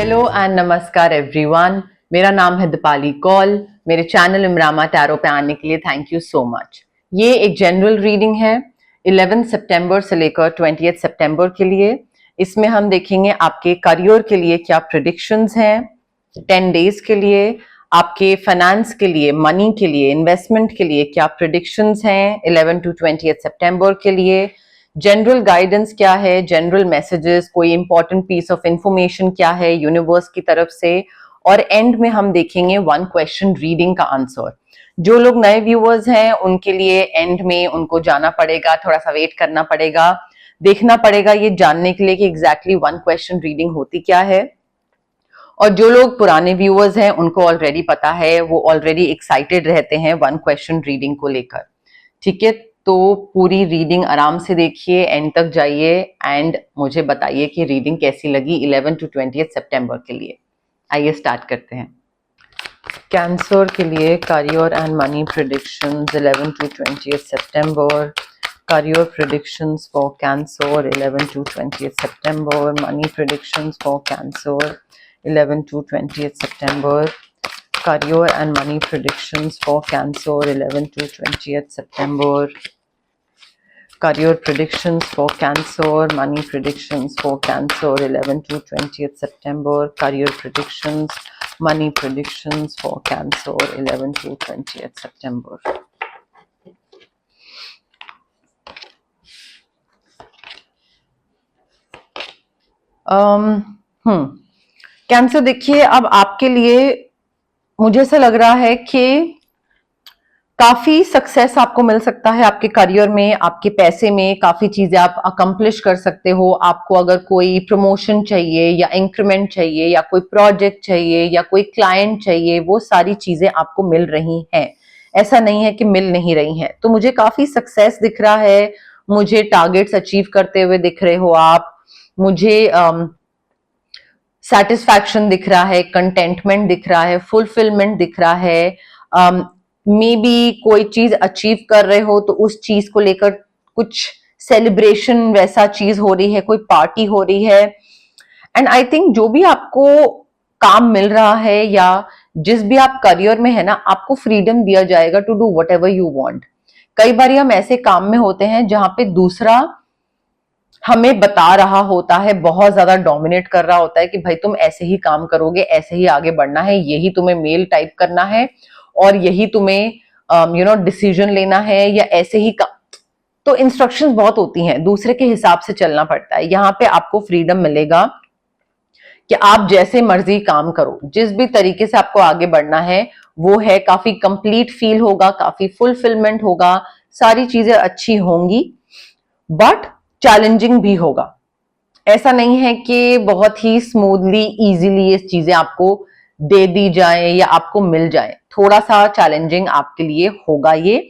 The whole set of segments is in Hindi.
हेलो एंड नमस्कार एवरीवन। मेरा नाम है दीपाली कौल। मेरे चैनल इमरामा टैरो पे आने के लिए थैंक यू सो मच। ये एक जनरल रीडिंग है 11 सितंबर से लेकर 20 सितंबर के लिए। इसमें हम देखेंगे आपके करियर के लिए क्या प्रेडिक्शंस हैं 10 डेज के लिए, आपके फाइनेंस के लिए, मनी के लिए, इन्वेस्टमेंट के लिए क्या प्रेडिक्शंस हैं 11 to 20 सितंबर के लिए, जनरल गाइडेंस क्या है, जनरल मैसेजेस, कोई इंपॉर्टेंट पीस ऑफ इंफॉर्मेशन क्या है यूनिवर्स की तरफ से, और एंड में हम देखेंगे 1 क्वेश्चन रीडिंग का आंसर। जो लोग नए व्यूअर्स हैं उनके लिए एंड में उनको जाना पड़ेगा, थोड़ा सा वेट करना पड़ेगा, देखना पड़ेगा ये जानने के लिए कि एग्जैक्टली 1 क्वेश्चन रीडिंग होती क्या है। और जो लोग पुराने व्यूअर्स हैं उनको ऑलरेडी पता है, वो ऑलरेडी एक्साइटेड रहते हैं 1 क्वेश्चन रीडिंग को लेकर। ठीक है, तो पूरी रीडिंग आराम से देखिए, एंड तक जाइए एंड मुझे बताइए कि रीडिंग कैसी लगी 11 to 20 सितंबर के लिए। आइए स्टार्ट करते हैं। कैंसर के लिए career and money predictions 11 to 20 September. Career predictions for cancer 11 to 20 September. Money predictions for cancer 11 to 20 September. Career and money predictions for Cancer 11 to 20 September. Career predictions for Cancer, money predictions for Cancer 11 to 20 September. Career predictions, money predictions for Cancer 11 to 20 September. Cancer देखिए, अब आपके लिए मुझे ऐसा लग रहा है कि काफी सक्सेस आपको मिल सकता है आपके करियर में, आपके पैसे में, काफी चीजें आप अकम्प्लिश कर सकते हो। आपको अगर कोई प्रमोशन चाहिए या इंक्रीमेंट चाहिए या कोई प्रोजेक्ट चाहिए या कोई क्लाइंट चाहिए, वो सारी चीजें आपको मिल रही हैं। ऐसा नहीं है कि मिल नहीं रही हैं। तो मुझे काफी सक्सेस दिख रहा है, मुझे टारगेट्स अचीव करते हुए दिख रहे हो आप, मुझे सेटिस्फैक्शन दिख रहा है, कंटेंटमेंट दिख रहा है, फुलफिलमेंट दिख रहा है। मे बी कोई चीज अचीव कर रहे हो तो उस चीज को लेकर कुछ सेलिब्रेशन वैसा चीज हो रही है, कोई पार्टी हो रही है। एंड आई थिंक जो भी आपको काम मिल रहा है या जिस भी आप करियर में है ना, आपको फ्रीडम दिया जाएगा to do whatever you want. कई बार हम ऐसे काम में होते हैं जहां पे दूसरा हमें बता रहा होता है, बहुत ज्यादा डोमिनेट कर रहा होता है कि भाई तुम ऐसे ही काम करोगे, ऐसे ही आगे बढ़ना है, यही तुम्हें मेल टाइप करना है और यही तुम्हें डिसीजन लेना है या ऐसे ही काम। तो इंस्ट्रक्शंस बहुत होती हैं, दूसरे के हिसाब से चलना पड़ता है। यहाँ पे आपको फ्रीडम मिलेगा कि आप जैसे मर्जी काम करो, जिस भी तरीके से आपको आगे बढ़ना है वो है। काफी कंप्लीट फील होगा, काफी फुलफिलमेंट होगा, सारी चीजें अच्छी होंगी, बट चैलेंजिंग भी होगा। ऐसा नहीं है कि बहुत ही स्मूथली इजीली ये चीजें आपको दे दी जाए या आपको मिल जाए। थोड़ा सा चैलेंजिंग आपके लिए होगा ये।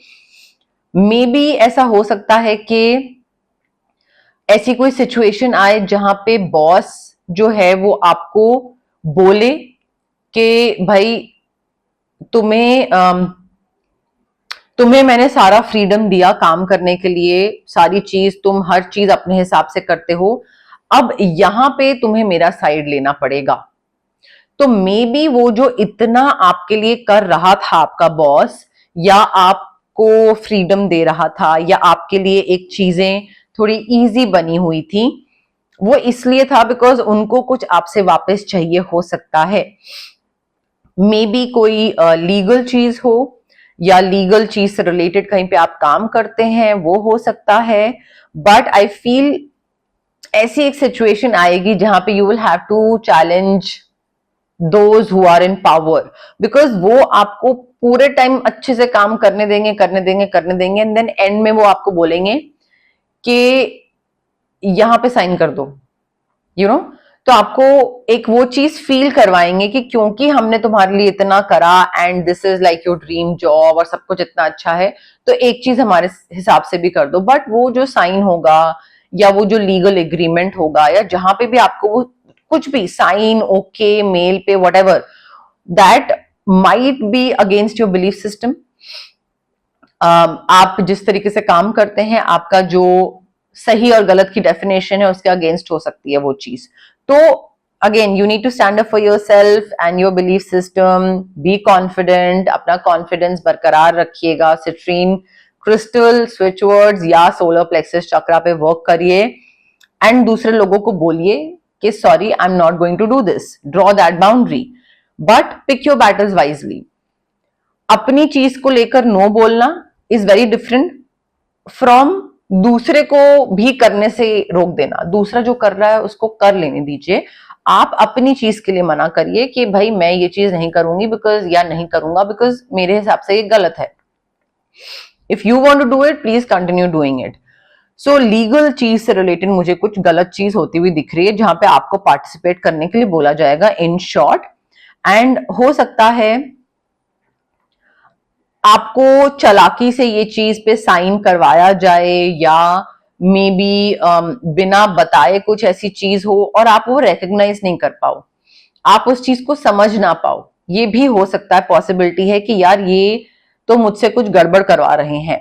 मे बी ऐसा हो सकता है कि ऐसी कोई सिचुएशन आए जहां पे बॉस जो है वो आपको बोले कि भाई तुम्हें तुम्हें मैंने सारा फ्रीडम दिया काम करने के लिए, सारी चीज तुम हर चीज अपने हिसाब से करते हो, अब यहां पे तुम्हें मेरा साइड लेना पड़ेगा। तो मे बी वो जो इतना आपके लिए कर रहा था आपका बॉस, या आपको फ्रीडम दे रहा था, या आपके लिए एक चीजें थोड़ी इजी बनी हुई थी, वो इसलिए था बिकॉज उनको कुछ आपसे वापस चाहिए हो सकता है। मे बी कोई लीगल चीज हो या लीगल चीज से रिलेटेड कहीं पे आप काम करते हैं, वो हो सकता है। बट आई फील ऐसी एक सिचुएशन आएगी जहां पे you will have to challenge those who are in power, because वो आपको पूरे टाइम अच्छे से काम करने देंगे एंड देन एंड में वो आपको बोलेंगे कि यहां पे साइन कर दो, यू नो। तो आपको एक वो चीज फील करवाएंगे कि क्योंकि हमने तुम्हारे लिए इतना करा and this is like your dream job और सब कुछ इतना अच्छा है, तो एक चीज हमारे हिसाब से भी कर दो। बट वो जो साइन होगा या वो जो लीगल एग्रीमेंट होगा या जहां पे भी आपको वो कुछ भी साइन, ओके, मेल पे, whatever, that might be against your belief system. आप जिस तरीके से काम करते हैं, आपका जो सही और गलत की डेफिनेशन है उसके अगेंस्ट हो सकती है वो चीज। तो again you need to stand up for yourself and your belief system, be confident, अपना कॉन्फिडेंस बरकरार रखिएगा, सिट्रीन क्रिस्टल, स्विच वर्ड्स या सोलर प्लेक्सस चक्रा पे वर्क करिए एंड दूसरे लोगों को बोलिए कि sorry I am not going to do this, draw that boundary, but pick your battles wisely. अपनी चीज को लेकर नो बोलना इज वेरी डिफरेंट फ्रॉम दूसरे को भी करने से रोक देना। दूसरा जो कर रहा है उसको कर लेने दीजिए, आप अपनी चीज के लिए मना करिए कि भाई मैं ये चीज नहीं करूंगी बिकॉज, या नहीं करूंगा बिकॉज मेरे हिसाब से ये गलत है। If you want to do it please continue doing it. So legal चीज से रिलेटेड मुझे कुछ गलत चीज होती हुई दिख रही है जहां पे आपको पार्टिसिपेट करने के लिए बोला जाएगा इन शॉर्ट, एंड हो सकता है आपको चालाकी से ये चीज पे साइन करवाया जाए या मे बी बिना बताए कुछ ऐसी चीज हो और आप वो रिकग्नाइज नहीं कर पाओ, आप उस चीज को समझ ना पाओ। ये भी हो सकता है, पॉसिबिलिटी है कि यार ये तो मुझसे कुछ गड़बड़ करवा रहे हैं,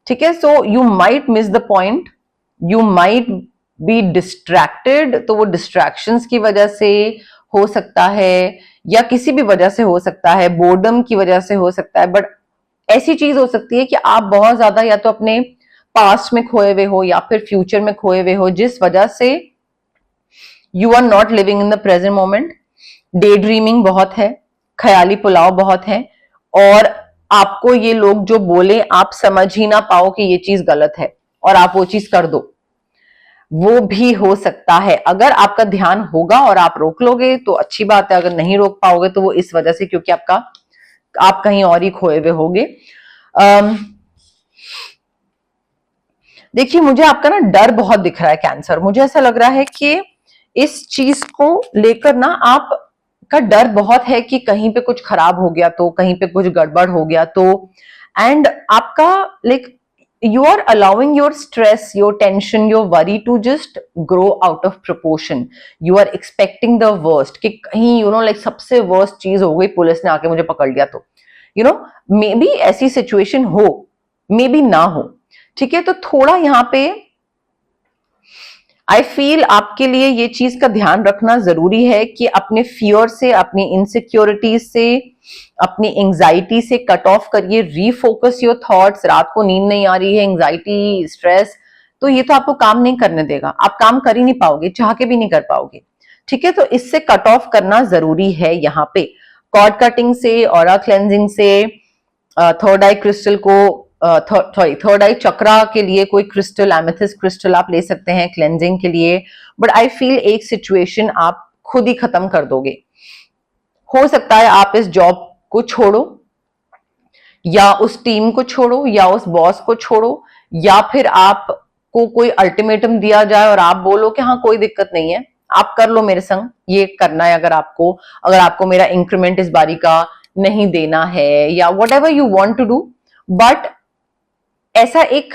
ठीक है। So you might miss the point, you might be distracted, तो वो डिस्ट्रैक्शंस की वजह से हो सकता है या किसी भी वजह से हो सकता है, बोर्डम की वजह से हो सकता है, बट ऐसी चीज हो सकती है कि आप बहुत ज्यादा या तो अपने पास्ट में खोए हुए हो या फिर फ्यूचर में खोए हुए हो, जिस वजह से you are not living in the present moment. Daydreaming बहुत है, ख्याली पुलाव बहुत है, और आपको ये लोग जो बोले आप समझ ही ना पाओ कि ये चीज गलत है और आप वो चीज कर दो, वो भी हो सकता है। अगर आपका ध्यान होगा और आप रोक लोगे तो अच्छी बात है, अगर नहीं रोक पाओगे तो वो इस वजह से क्योंकि आप कहीं और ही खोए हुए होगे। देखिए मुझे आपका ना डर बहुत दिख रहा है कैंसर, मुझे ऐसा लग रहा है कि इस चीज को लेकर ना आपका डर बहुत है कि कहीं पे कुछ खराब हो गया तो, कहीं पे कुछ गड़बड़ हो गया तो, एंड आपका like you are allowing your stress, your tension, your worry to just grow out of proportion. You are expecting the worst कि कहीं like सबसे worst चीज हो गई, पुलिस ने आके मुझे पकड़ लिया तो मे बी ऐसी सिचुएशन हो, मे बी ना हो, ठीक है। तो थोड़ा यहाँ पे आई फील आपके लिए ये चीज का ध्यान रखना जरूरी है कि अपने फियर से, अपनी इनसिक्योरिटीज से, अपनी एंजाइटी से कट ऑफ करिए, रीफोकस योर थॉट्स। रात को नींद नहीं आ रही है, एंजाइटी, स्ट्रेस, तो ये तो आपको काम नहीं करने देगा, आप काम कर ही नहीं पाओगे, चाह के भी नहीं कर पाओगे, ठीक है। तो इससे कट ऑफ करना जरूरी है यहाँ पे, कॉर्ड कटिंग से, ऑरा क्लेंजिंग से, थर्ड आई क्रिस्टल को, थर्ड आई चक्रा के लिए कोई क्रिस्टल, एमेथिस्ट क्रिस्टल आप ले सकते हैं क्लेंजिंग के लिए, बट आई फील एक सिचुएशन आप खुद ही खत्म कर दोगे। हो सकता है आप इस जॉब को छोड़ो या उस टीम को छोड़ो या उस बॉस को छोड़ो, या फिर आपको कोई अल्टीमेटम दिया जाए और आप बोलो कि हाँ कोई दिक्कत नहीं है, आप कर लो मेरे संग, ये करना है, अगर आपको मेरा इंक्रीमेंट इस बारी का नहीं देना है या whatever you want to do, but ऐसा एक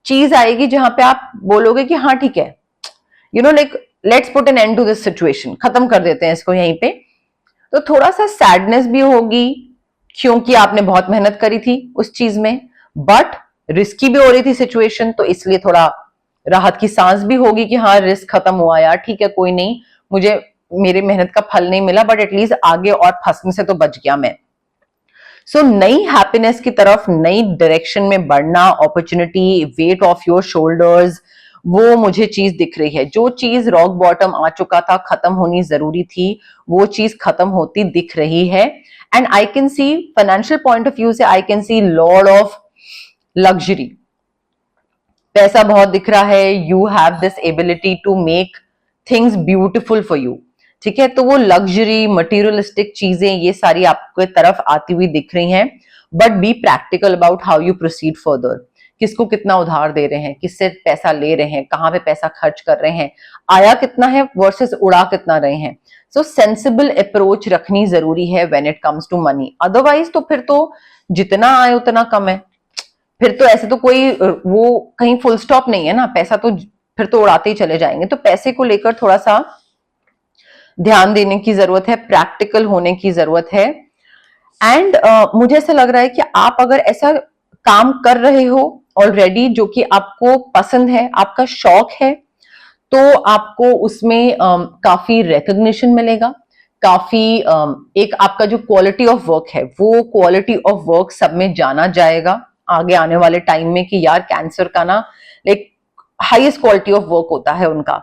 चीज आएगी जहां पे आप बोलोगे कि हाँ ठीक है, like let's put an end to this situation, खत्म कर देते हैं इसको यहीं पे। तो थोड़ा सा सैडनेस भी होगी क्योंकि आपने बहुत मेहनत करी थी उस चीज में, बट रिस्की भी हो रही थी सिचुएशन, तो इसलिए थोड़ा राहत की सांस भी होगी कि हाँ रिस्क खत्म हुआ यार, ठीक है कोई नहीं, मुझे मेरी मेहनत का फल नहीं मिला बट एटलीस्ट आगे और फंसने से तो बच गया मैं। सो नई हैप्पीनेस की तरफ, नई डायरेक्शन में बढ़ना, opportunity, weight of your shoulders, वो मुझे चीज दिख रही है। जो चीज रॉक बॉटम आ चुका था, खत्म होनी जरूरी थी, वो चीज खत्म होती दिख रही है। And I can see financial point of view से, I can see lord of luxury, पैसा बहुत दिख रहा है, you have this ability to make things beautiful for you, ठीक है। तो वो लग्जरी, मटीरियलिस्टिक चीजें ये सारी आपके तरफ आती हुई दिख रही हैं, but be practical about how you proceed further. किसको कितना उधार दे रहे हैं, किससे पैसा ले रहे हैं, कहाँ पे पैसा खर्च कर रहे हैं, आया कितना है वर्सेस उड़ा कितना रहे हैं। सो सेंसिबल अप्रोच रखनी जरूरी है when it comes to money, otherwise तो फिर तो जितना आए उतना कम है, फिर तो ऐसे तो कोई वो कहीं फुल स्टॉप नहीं है ना, पैसा तो फिर तो उड़ाते ही चले जाएंगे। तो पैसे को लेकर थोड़ा सा ध्यान देने की जरूरत है, प्रैक्टिकल होने की जरूरत है। एंड मुझे ऐसा लग रहा है कि आप अगर ऐसा काम कर रहे हो ऑलरेडी जो कि आपको पसंद है, आपका शौक है, तो आपको उसमें काफी रिकग्निशन मिलेगा, काफी एक आपका जो क्वालिटी ऑफ वर्क है वो क्वालिटी ऑफ वर्क सब में जाना जाएगा आगे आने वाले टाइम में कि यार कैंसर का ना like highest quality of work होता है उनका।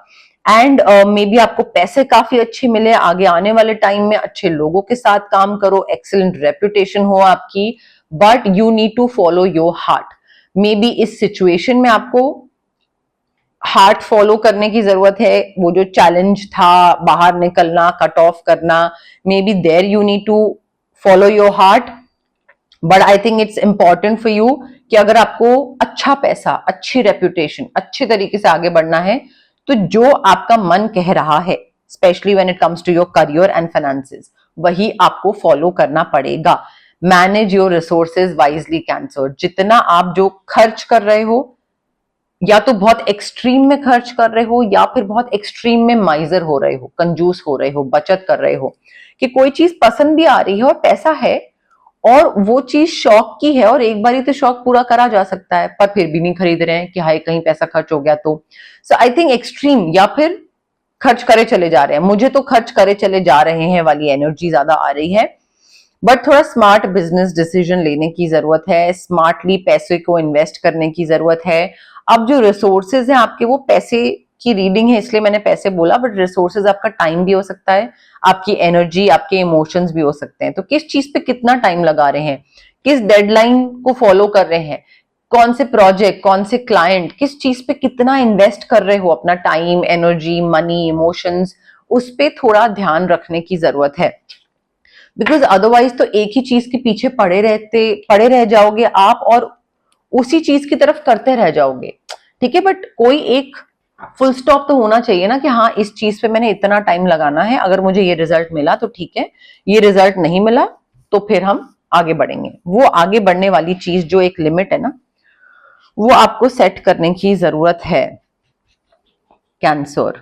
एंड मे बी आपको पैसे काफी अच्छे मिले आगे आने वाले टाइम में, अच्छे लोगों के साथ काम करो, एक्सीलेंट रेपुटेशन हो आपकी, but you need to follow your heart. Maybe इस सिचुएशन में आपको हार्ट फॉलो करने की जरूरत है। वो जो चैलेंज था बाहर निकलना, कट ऑफ करना, maybe there you need to follow your heart, but I think it's important for you कि अगर आपको अच्छा पैसा, अच्छी रेपुटेशन, अच्छे तरीके से आगे बढ़ना है तो जो आपका मन कह रहा है, especially when it comes to your career and finances, वही आपको फॉलो करना पड़ेगा। Manage your resources wisely Cancer. जितना आप जो खर्च कर रहे हो, या तो बहुत एक्सट्रीम में खर्च कर रहे हो या फिर बहुत एक्सट्रीम में माइजर हो रहे हो, कंजूस हो रहे हो, बचत कर रहे हो, कि कोई चीज पसंद भी आ रही है और पैसा है और वो चीज शौक की है और एक बार तो शौक पूरा करा जा सकता है, पर फिर भी नहीं खरीद रहे हैं कि हाय कहीं पैसा खर्च हो गया तो। सो आई थिंक एक्सट्रीम या फिर खर्च करे चले जा रहे हैं, मुझे तो खर्च करे चले जा रहे हैं वाली एनर्जी ज्यादा आ रही है। बट थोड़ा स्मार्ट बिजनेस डिसीजन लेने की जरूरत है, स्मार्टली पैसे को इन्वेस्ट करने की जरूरत है। अब जो रिसोर्सेज हैं आपके, वो पैसे की रीडिंग है इसलिए मैंने पैसे बोला, बट रिसोर्सेज आपका टाइम भी हो सकता है, आपकी एनर्जी, आपके इमोशंस भी हो सकते हैं। तो किस चीज पे कितना टाइम लगा रहे हैं, किस डेडलाइन को फॉलो कर रहे हैं, कौन से प्रोजेक्ट, कौन से क्लाइंट, किस चीज पे कितना इन्वेस्ट कर रहे हो अपना टाइम, एनर्जी, मनी, इमोशंस, उस पे थोड़ा ध्यान रखने की जरूरत है। बिकॉज अदरवाइज तो एक ही चीज के पीछे पड़े रह जाओगे आप और उसी चीज की तरफ करते रह जाओगे। ठीक है, बट कोई एक फुल स्टॉप तो होना चाहिए ना कि हाँ इस चीज पे मैंने इतना टाइम लगाना है, अगर मुझे ये रिजल्ट मिला तो ठीक है, ये रिजल्ट नहीं मिला तो फिर हम आगे बढ़ेंगे। वो आगे बढ़ने वाली चीज जो एक लिमिट है ना, वो आपको सेट करने की जरूरत है। Cancer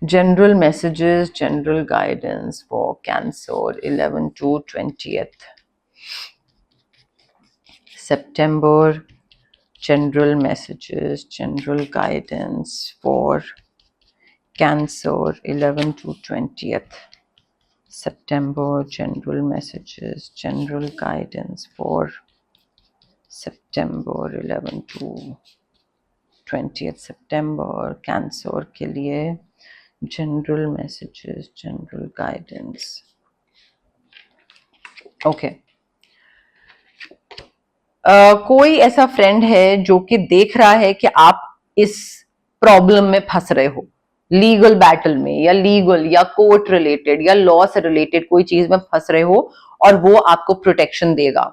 general messages, general guidance for Cancer 11 to 20th September. General messages, general guidance for Cancer 11 to 20th September. General messages, general guidance for September 11 to 20th September. Cancer के लिए general messages, general guidance. Okay. कोई ऐसा फ्रेंड है जो कि देख रहा है कि आप इस प्रॉब्लम में फंस रहे हो, लीगल बैटल में या लीगल या कोर्ट रिलेटेड या लॉ से रिलेटेड कोई चीज में फंस रहे हो और वो आपको प्रोटेक्शन देगा।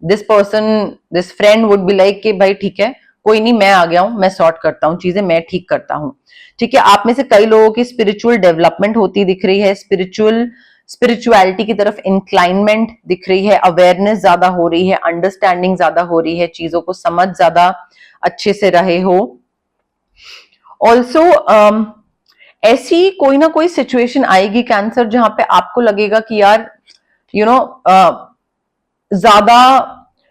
This person, this friend would be like कि भाई ठीक है, कोई नहीं, मैं आ गया हूं, मैं सॉर्ट करता हूं चीजें, मैं ठीक करता हूं। ठीक है, आप में से कई लोगों की स्पिरिचुअल डेवलपमेंट होती दिख रही है, स्पिरिचुअलिटी की तरफ इंक्लाइनमेंट दिख रही है, अवेयरनेस ज्यादा हो रही है, अंडरस्टैंडिंग ज्यादा हो रही है, चीजों को समझ ज्यादा अच्छे से रहे हो। ऑल्सो ऐसी कोई ना कोई सिचुएशन आएगी कैंसर जहां पे आपको लगेगा कि यार ज्यादा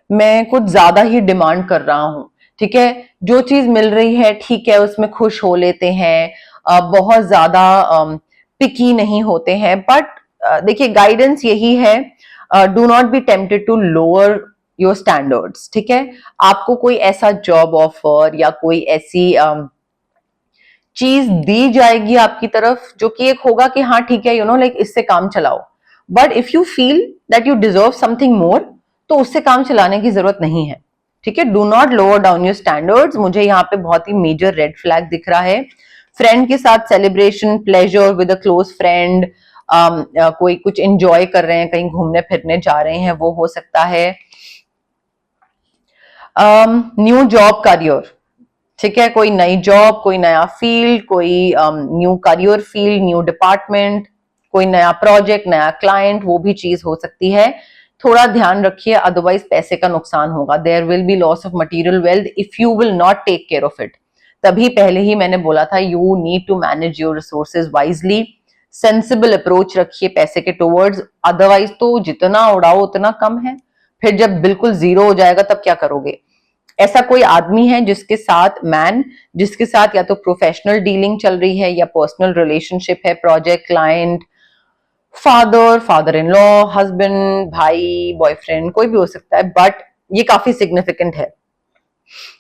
मैं कुछ ज्यादा ही डिमांड कर रहा हूं। ठीक है, जो चीज मिल रही है ठीक है उसमें खुश हो लेते हैं, बहुत ज्यादा पिकी नहीं होते हैं। बट देखिए गाइडेंस यही है, do not be tempted to lower your standards. ठीक है, आपको कोई ऐसा जॉब ऑफर या कोई ऐसी चीज दी जाएगी आपकी तरफ जो कि एक होगा कि हाँ ठीक है लाइक इससे काम चलाओ, but if you feel that you deserve something more तो उससे काम चलाने की जरूरत नहीं है। ठीक है, do not lower down your standards. मुझे यहाँ पे बहुत ही मेजर रेड फ्लैग दिख रहा है। फ्रेंड के साथ celebration, pleasure with a close friend, कोई कुछ एंजॉय कर रहे हैं, कहीं घूमने फिरने जा रहे हैं, वो हो सकता है। न्यू जॉब करियर, ठीक है, कोई नई जॉब, कोई नया फील्ड, कोई new career field, new department, कोई नया प्रोजेक्ट, नया क्लाइंट, वो भी चीज हो सकती है। थोड़ा ध्यान रखिए, अदरवाइज पैसे का नुकसान होगा। There will be loss of material wealth if you will not take care of it. तभी पहले ही मैंने बोला था you need to manage your resources wisely, sensible approach रखिए पैसे के टुवर्ड्स, अदरवाइज तो जितना उड़ाओ उतना कम है, फिर जब बिल्कुल जीरो हो जाएगा तब क्या करोगे। ऐसा कोई आदमी है जिसके साथ जिसके साथ या तो प्रोफेशनल डीलिंग चल रही है या पर्सनल रिलेशनशिप है, project, client, father in law, husband, भाई, बॉयफ्रेंड, कोई भी हो सकता है, बट ये काफी सिग्निफिकेंट है।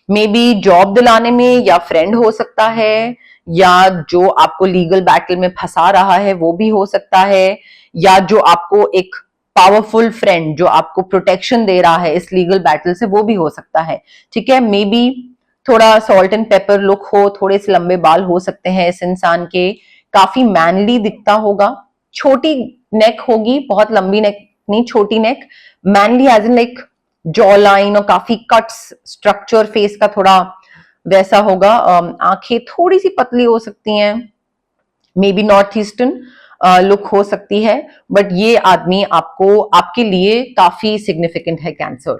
मे बी जॉब दिलाने में, या फ्रेंड हो सकता है, या जो आपको लीगल बैटल में फंसा रहा है वो भी हो सकता है, या जो आपको एक पावरफुल फ्रेंड जो आपको प्रोटेक्शन दे रहा है इस लीगल बैटल से, वो भी हो सकता है। ठीक है, मे बी थोड़ा सॉल्ट एंड पेपर लुक हो, थोड़े से लंबे बाल हो सकते हैं इस इंसान के, काफी मैनली दिखता होगा, छोटी नेक होगी, बहुत लंबी नेक नहीं, छोटी neck, mainly edge in like jaw line और काफी कट्स, स्ट्रक्चर फेस का थोड़ा वैसा होगा। आंखें थोड़ी सी पतली हो सकती हैं, may be north eastern look हो सकती है, बट ये आदमी आपको आपके लिए काफी सिग्निफिकेंट है कैंसर।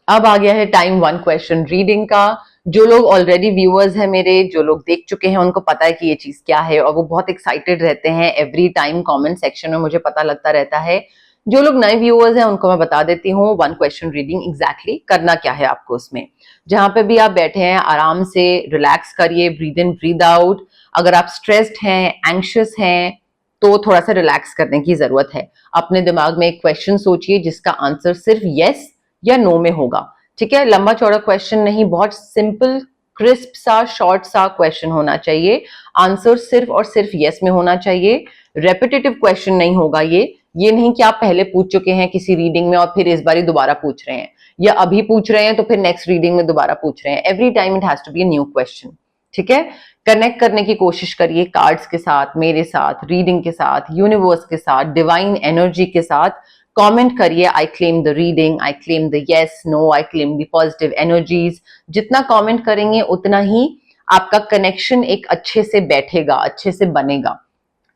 अब आ गया है टाइम 1 क्वेश्चन रीडिंग का। जो लोग ऑलरेडी व्यूअर्स हैं मेरे, जो लोग देख चुके हैं, उनको पता है कि ये चीज क्या है और वो बहुत एक्साइटेड रहते हैं। एवरी टाइम कमेंट सेक्शन में मुझे पता लगता रहता है। जो लोग नए व्यूअर्स हैं उनको मैं बता देती हूँ 1 क्वेश्चन रीडिंग एग्जैक्टली करना क्या है आपको उसमें। जहां पे भी आप बैठे हैं आराम से रिलैक्स करिए, ब्रीद इन ब्रीद आउट। अगर आप स्ट्रेस्ड हैं, एंग्शियस हैं, तो थोड़ा सा रिलैक्स करने की जरूरत है। अपने दिमाग में एक क्वेश्चन सोचिए जिसका आंसर सिर्फ यस या नो में होगा। ठीक है, लंबा चौड़ा क्वेश्चन नहीं, बहुत सिंपल, क्रिस्प सा, शॉर्ट सा क्वेश्चन होना चाहिए। आंसर सिर्फ और सिर्फ यस में होना चाहिए। रेपिटेटिव क्वेश्चन नहीं होगा ये नहीं कि आप पहले पूछ चुके हैं किसी रीडिंग में और फिर इस बारी दोबारा पूछ रहे हैं, या अभी पूछ रहे हैं तो फिर नेक्स्ट रीडिंग में दोबारा पूछ रहे हैं। Every time it has to be a new question. ठीक है, कनेक्ट करने की कोशिश करिए कार्ड्स के साथ, मेरे साथ, रीडिंग के साथ, यूनिवर्स के साथ, डिवाइन एनर्जी के साथ। कमेंट करिए I claim the reading, I claim the yes, no, I claim the positive energies. जितना कमेंट करेंगे उतना ही आपका कनेक्शन एक अच्छे से बैठेगा, अच्छे से बनेगा।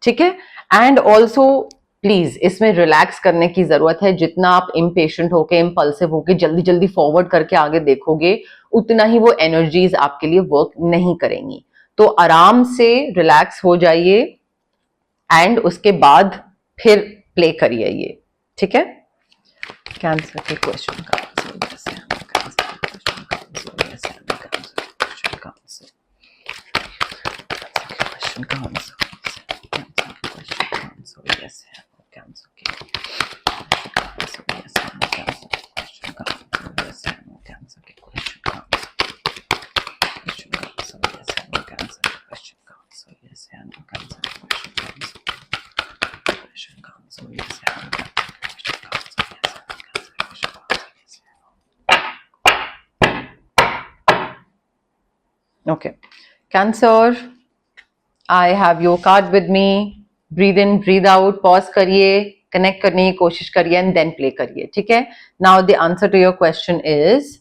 ठीक है, एंड ऑल्सो प्लीज इसमें रिलैक्स करने की जरूरत है। जितना आप इम्पेशेंट होके, इम्पल्सिव होके जल्दी जल्दी फॉरवर्ड करके आगे देखोगे, उतना ही वो एनर्जीज आपके लिए वर्क नहीं करेंगी। तो आराम से रिलैक्स हो जाइए एंड उसके बाद फिर प्ले करिए ये। ठीक है, कैंसर के क्वेश्चन का आंसर कैसे है, कैंसर के क्वेश्चन का आंसर कैसे है, कैंसर के क्वेश्चन का आंसर, कैंसर के क्वेश्चन का आंसर, कैंसर के क्वेश्चन का आंसर कैसे है, कैंसर के आंसर कैसे है, कैंसर के क्वेश्चन का आंसर कैसे है, कैंसर के क्वेश्चन का आंसर कैसे है, कैंसर के क्वेश्चन का आंसर कैसे है, कैंसर के क्वेश्चन का आंसर कैसे है। Okay, Cancer, I have your card with me. Breathe in, breathe out, pause करिए, connect करने की कोशिश करिए and then play करिए। ठीक है, now the answer to your question is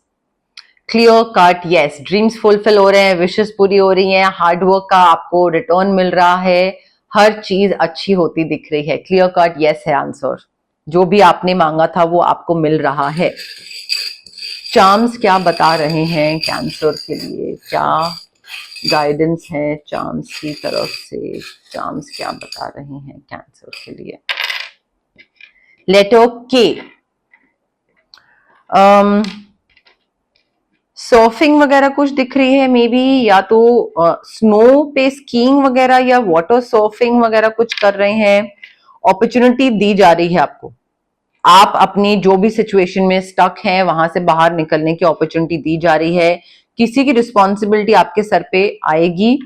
clear cut yes, dreams fulfill हो रहे हैं, wishes पूरी हो रही हैं, hard work का आपको return मिल रहा है, हर चीज अच्छी होती दिख रही है। clear cut yes है आंसर, जो भी आपने मांगा था वो आपको मिल रहा है। चार्म्स क्या बता रहे हैं कैंसर के लिए, क्या गाइडेंस है चार्म्स की तरफ से, चार्म्स क्या बता रहे हैं कैंसर के लिए। लेटर के, सर्फिंग वगैरह कुछ दिख रही है मे बी, या तो स्नो पे स्कीइंग वगैरह या वाटर सर्फिंग वगैरह कुछ कर रहे हैं। अपॉर्चुनिटी दी जा रही है आपको, आप अपनी जो भी सिचुएशन में स्टक हैं वहां से बाहर निकलने की अपॉर्चुनिटी दी जा रही है। किसी की रिस्पॉन्सिबिलिटी आपके सर पे आएगी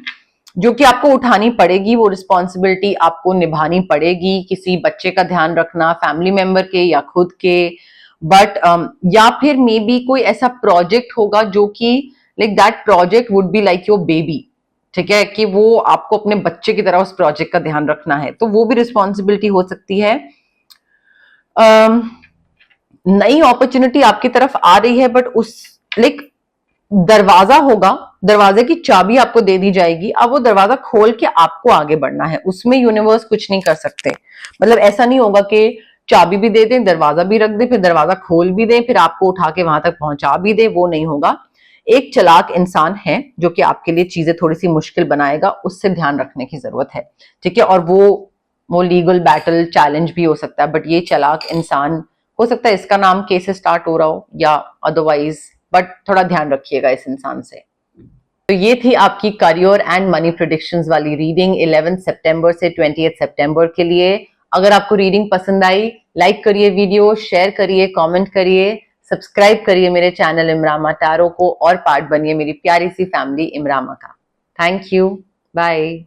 जो कि आपको उठानी पड़ेगी, वो रिस्पॉन्सिबिलिटी आपको निभानी पड़ेगी। किसी बच्चे का ध्यान रखना, फैमिली मेंबर के या खुद के, बट या फिर मे बी कोई ऐसा प्रोजेक्ट होगा जो कि like that project would be like your baby. ठीक है, कि वो आपको अपने बच्चे की तरह उस प्रोजेक्ट का ध्यान रखना है, तो वो भी रिस्पॉन्सिबिलिटी हो सकती है। नई अपॉर्चुनिटी आपकी तरफ आ रही है, बट उस लाइक दरवाजा होगा, दरवाजे की चाबी आपको दे दी जाएगी, अब वो दरवाजा खोल के आपको आगे बढ़ना है, उसमें यूनिवर्स कुछ नहीं कर सकते। मतलब ऐसा नहीं होगा कि चाबी भी दे दें, दरवाजा भी रख दे, फिर दरवाजा खोल भी दें, फिर आपको उठा के वहां तक पहुंचा भी दे, वो नहीं होगा। एक चालाक इंसान है जो कि आपके लिए चीजें थोड़ी सी मुश्किल बनाएगा, उससे ध्यान रखने की जरूरत है। ठीक है, और वो लीगल बैटल चैलेंज भी हो सकता है, बट ये चालाक इंसान हो सकता है इसका नाम के से स्टार्ट हो रहा हो, या अदरवाइज बट थोड़ा ध्यान रखिएगा इस इंसान से। तो ये थी आपकी करियर एंड मनी प्रेडिक्शंस वाली रीडिंग 11 सितंबर से 28 सितंबर के लिए। अगर आपको रीडिंग पसंद आई, लाइक करिए वीडियो, शेयर करिए, कमेंट करिए, सब्सक्राइब करिए मेरे चैनल इमरामा टैरो को और पार्ट बनिए मेरी प्यारी सी फैमिली इमरामा का। Thank you, bye.